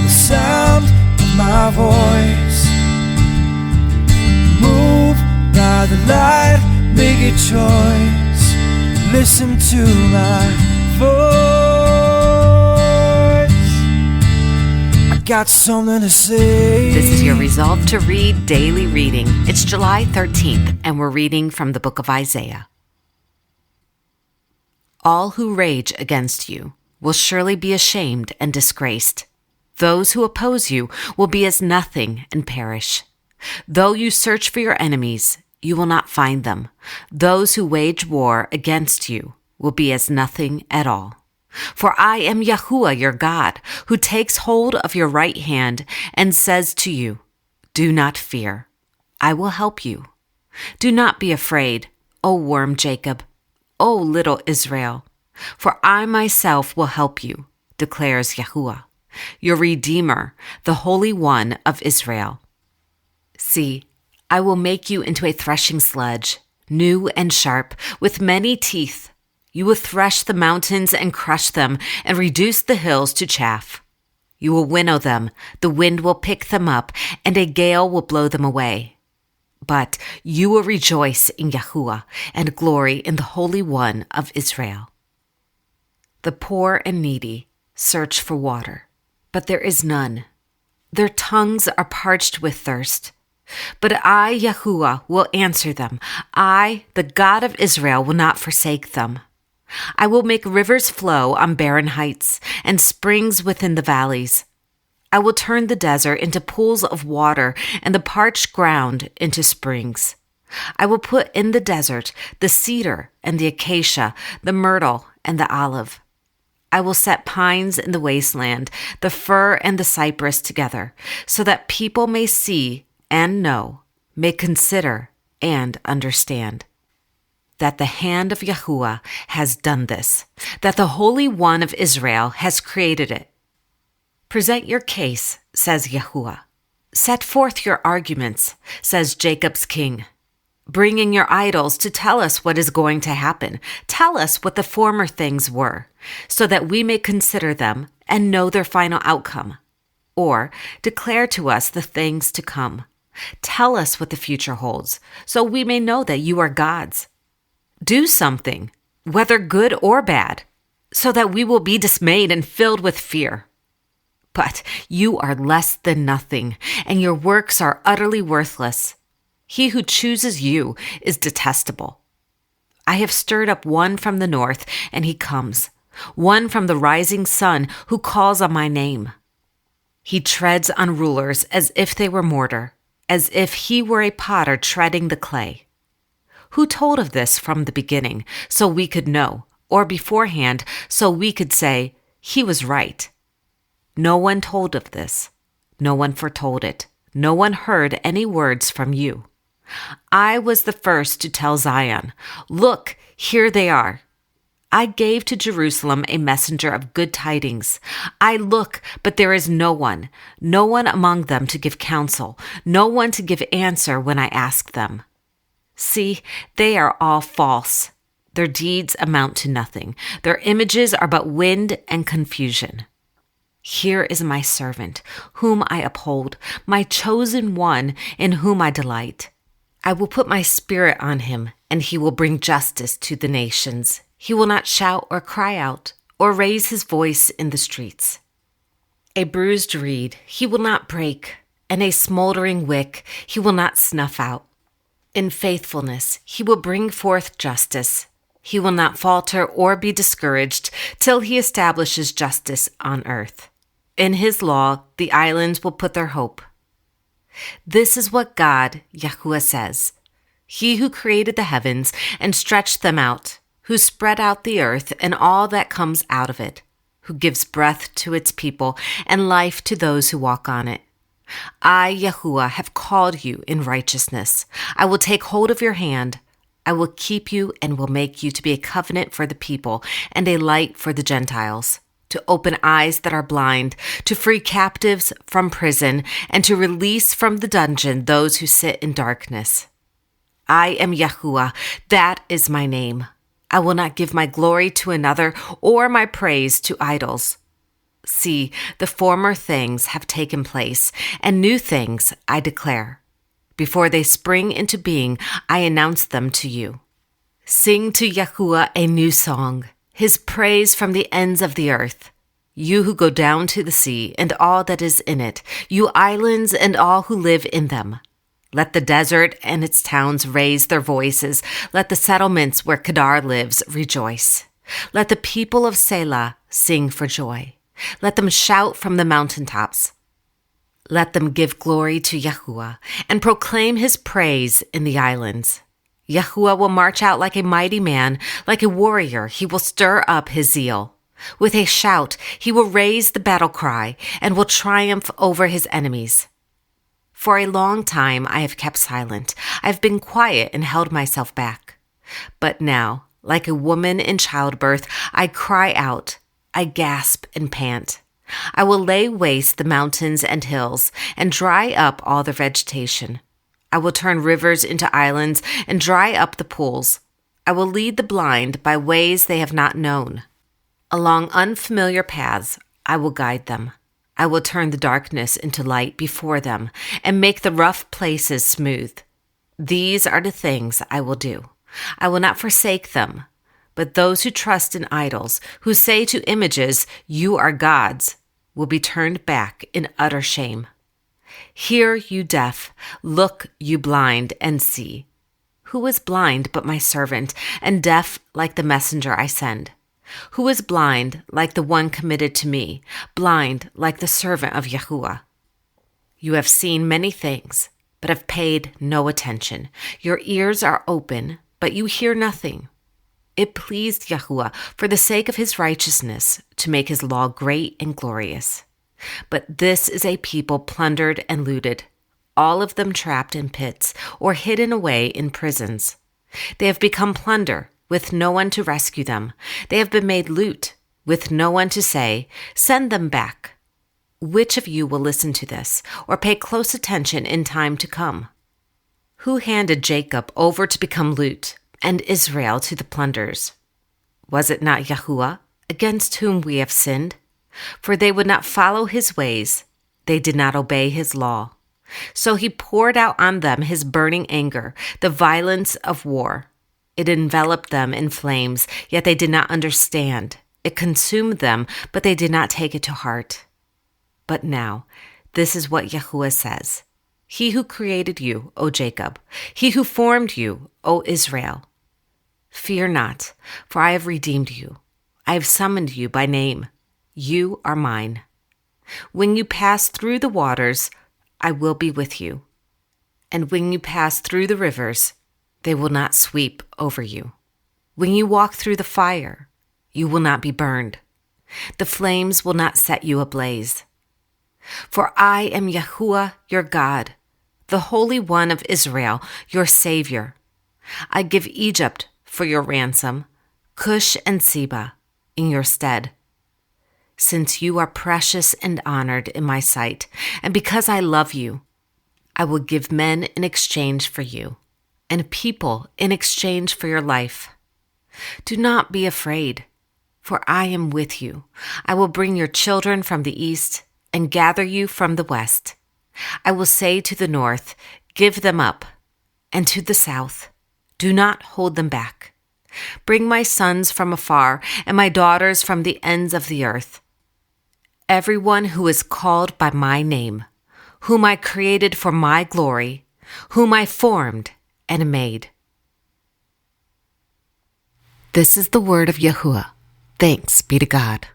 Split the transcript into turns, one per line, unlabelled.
the sound of my voice. Move by the light, make a choice. Listen to my voice. I got something to say.
This is your Resolve to Read daily reading. It's July 13th, and we're reading from the book of Isaiah. All who rage against you will surely be ashamed and disgraced. Those who oppose you will be as nothing and perish. Though you search for your enemies, you will not find them. Those who wage war against you will be as nothing at all. For I am Yahuwah your God, who takes hold of your right hand and says to you, do not fear, I will help you. Do not be afraid, O worm Jacob, O little Israel, for I myself will help you, declares Yahuwah, your Redeemer, the Holy One of Israel. See, I will make you into a threshing sledge, new and sharp, with many teeth. You will thresh the mountains and crush them, and reduce the hills to chaff. You will winnow them, the wind will pick them up, and a gale will blow them away. But you will rejoice in Yahuwah and glory in the Holy One of Israel. The poor and needy search for water, but there is none. Their tongues are parched with thirst. But I, Yahuwah, will answer them. I, the God of Israel, will not forsake them. I will make rivers flow on barren heights and springs within the valleys. I will turn the desert into pools of water and the parched ground into springs. I will put in the desert the cedar and the acacia, the myrtle and the olive. I will set pines in the wasteland, the fir and the cypress together, so that people may see and know, may consider and understand that the hand of Yahuwah has done this, that the Holy One of Israel has created it. Present your case, says Yahuwah. Set forth your arguments, says Jacob's king. Bring in your idols to tell us what is going to happen. Tell us what the former things were, so that we may consider them and know their final outcome. Or declare to us the things to come. Tell us what the future holds, so we may know that you are gods. Do something, whether good or bad, so that we will be dismayed and filled with fear. But you are less than nothing, and your works are utterly worthless. He who chooses you is detestable. I have stirred up one from the north, and he comes, one from the rising sun who calls on my name. He treads on rulers as if they were mortar, as if he were a potter treading the clay. Who told of this from the beginning, so we could know, or beforehand, so we could say, he was right? No one told of this. No one foretold it. No one heard any words from you. I was the first to tell Zion, look, here they are. I gave to Jerusalem a messenger of good tidings. I look, but there is no one among them to give counsel, no one to give answer when I ask them. See, they are all false. Their deeds amount to nothing. Their images are but wind and confusion. Here is my servant, whom I uphold, my chosen one, in whom I delight. I will put my spirit on him, and he will bring justice to the nations. He will not shout or cry out, or raise his voice in the streets. A bruised reed he will not break, and a smoldering wick he will not snuff out. In faithfulness he will bring forth justice. He will not falter or be discouraged till he establishes justice on earth. In his law the islands will put their hope. This is what God, Yahuwah, says. He who created the heavens and stretched them out, who spread out the earth and all that comes out of it, who gives breath to its people and life to those who walk on it. I, Yahuwah, have called you in righteousness. I will take hold of your hand. I will keep you and will make you to be a covenant for the people and a light for the Gentiles, to open eyes that are blind, to free captives from prison, and to release from the dungeon those who sit in darkness. I am Yahuwah, that is my name. I will not give my glory to another or my praise to idols. See, the former things have taken place, and new things I declare. Before they spring into being, I announce them to you. Sing to Yahuwah a new song, his praise from the ends of the earth. You who go down to the sea and all that is in it, you islands and all who live in them. Let the desert and its towns raise their voices. Let the settlements where Kedar lives rejoice. Let the people of Selah sing for joy. Let them shout from the mountaintops. Let them give glory to Yahuwah and proclaim his praise in the islands. Yahuwah will march out like a mighty man, like a warrior. He will stir up his zeal. With a shout, he will raise the battle cry and will triumph over his enemies. For a long time I have kept silent. I have been quiet and held myself back. But now, like a woman in childbirth, I cry out. I gasp and pant. I will lay waste the mountains and hills and dry up all the vegetation. I will turn rivers into islands and dry up the pools. I will lead the blind by ways they have not known. Along unfamiliar paths, I will guide them. I will turn the darkness into light before them and make the rough places smooth. These are the things I will do. I will not forsake them. But those who trust in idols, who say to images, "You are gods," will be turned back in utter shame. Hear, you deaf, look, you blind, and see. Who is blind but my servant, and deaf like the messenger I send? Who is blind like the one committed to me, blind like the servant of Yahuwah? You have seen many things, but have paid no attention. Your ears are open, but you hear nothing. It pleased Yahuwah, for the sake of his righteousness, to make his law great and glorious. But this is a people plundered and looted, all of them trapped in pits or hidden away in prisons. They have become plunder, with no one to rescue them. They have been made loot, with no one to say, "Send them back." Which of you will listen to this, or pay close attention in time to come? Who handed Jacob over to become loot, and Israel to the plunderers? Was it not Yahuwah, against whom we have sinned? For they would not follow his ways. They did not obey his law. So he poured out on them his burning anger, the violence of war. It enveloped them in flames, yet they did not understand. It consumed them, but they did not take it to heart. But now, this is what Yahuwah says. He who created you, O Jacob, he who formed you, O Israel. Fear not, for I have redeemed you. I have summoned you by name. You are mine. When you pass through the waters, I will be with you. And when you pass through the rivers, they will not sweep over you. When you walk through the fire, you will not be burned. The flames will not set you ablaze. For I am Yahuwah, your God, the Holy One of Israel, your Savior. I give Egypt for your ransom, Cush and Seba in your stead. Since you are precious and honored in my sight, and because I love you, I will give men in exchange for you, and people in exchange for your life. Do not be afraid, for I am with you. I will bring your children from the east and gather you from the west. I will say to the north, "Give them up," and to the south, "Do not hold them back." Bring my sons from afar and my daughters from the ends of the earth. Everyone who is called by my name, whom I created for my glory, whom I formed and made. This is the word of Yahuwah. Thanks be to God.